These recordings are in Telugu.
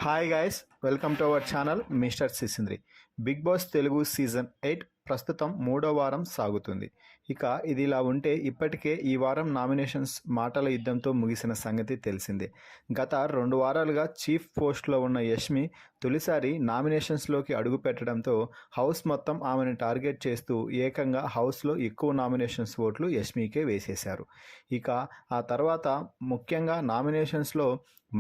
Hi guys, welcome to our channel mister Sisindri. Big boss Telugu season 8 ప్రస్తుతం 3వ వారం సాగుతుంది. ఇక ఇది ఇలా ఉంటే ఇప్పటికే ఈ వారం నామినేషన్స్ మాటల యుద్ధంతో ముగిసిన సంగతి తెలిసిందే. గత 2 వారాలుగా చీఫ్ పోస్ట్లో ఉన్న యష్మి తొలిసారి నామినేషన్స్లోకి అడుగు పెట్టడంతో హౌస్ మొత్తం ఆమెను టార్గెట్ చేస్తూ ఏకంగా హౌస్లో ఎక్కువ నామినేషన్స్ ఓట్లు యష్మికే వేసేశారు. ఇక ఆ తర్వాత ముఖ్యంగా నామినేషన్స్లో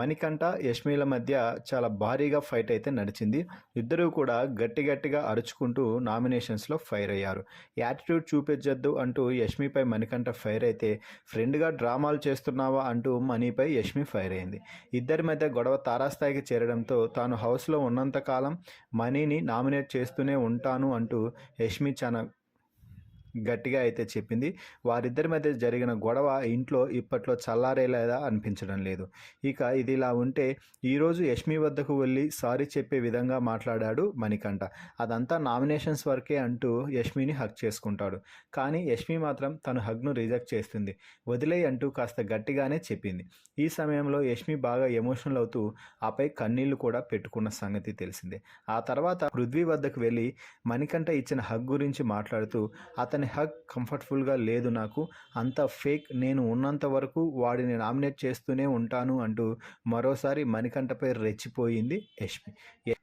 మణికంఠ యష్మిల మధ్య చాలా భారీగా ఫైట్ అయితే నడిచింది. ఇద్దరూ కూడా గట్టిగా అరుచుకుంటూ నామినేషన్స్లో ఫైర్ అయ్యారు. యాటిట్యూడ్ చూపించొద్దు అంటూ యష్మిపై మణికంఠ ఫైర్ అయితే, ఫ్రెండ్గా డ్రామాలు చేస్తున్నావా అంటూ మనీపై యష్మి ఫైర్ అయింది. ఇద్దరి మధ్య గొడవ తారాస్థాయికి చేరడంతో తాను హౌస్లో ఉన్నంతకాలం మనీని నామినేట్ చేస్తూనే ఉంటాను అంటూ యష్మి చాలా గట్టిగా అయితే చెప్పింది. వారిద్దరి మధ్య జరిగిన గొడవ ఇంట్లో ఇప్పట్లో చల్లారేలా అనిపించడం లేదు. ఇక ఇది ఇలా ఉంటే ఈరోజు యష్మి వద్దకు వెళ్ళి సారీ చెప్పే విధంగా మాట్లాడాడు మణికంఠ. అదంతా నామినేషన్స్ వరకే అంటూ యష్మిని హగ్ చేసుకుంటాడు. కానీ యష్మి మాత్రం తన హగ్ను రిజెక్ట్ చేస్తుంది. వదిలేయి అంటూ కాస్త గట్టిగానే చెప్పింది. ఈ సమయంలో యష్మి బాగా ఎమోషనల్ అవుతూ ఆపై కన్నీళ్లు కూడా పెట్టుకున్న సంగతి తెలిసిందే. ఆ తర్వాత పృథ్వీ వద్దకు వెళ్ళి మణికంఠ ఇచ్చిన హగ్ గురించి మాట్లాడుతూ, అతని హగ్ కంఫర్టబుల్గా లేదు, నాకు అంత ఫేక్, నేను ఉన్నంత వరకు వాడిని నామినేట్ చేస్తూనే ఉంటాను అంటూ మరోసారి మణికంఠపై రెచ్చిపోయింది యష్మి.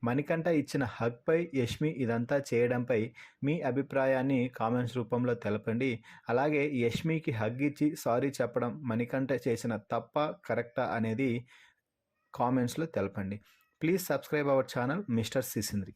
మణికంఠ ఇచ్చిన హగ్పై యష్మి ఇదంతా చేయడంపై మీ అభిప్రాయాన్ని కామెంట్స్ రూపంలో తెలపండి. అలాగే యష్మికి హగ్ ఇచ్చి సారీ చెప్పడం మణికంఠ చేసిన తప్ప కరెక్టా అనేది కామెంట్స్లో తెలపండి. Please subscribe our channel mister సిసింద్రి.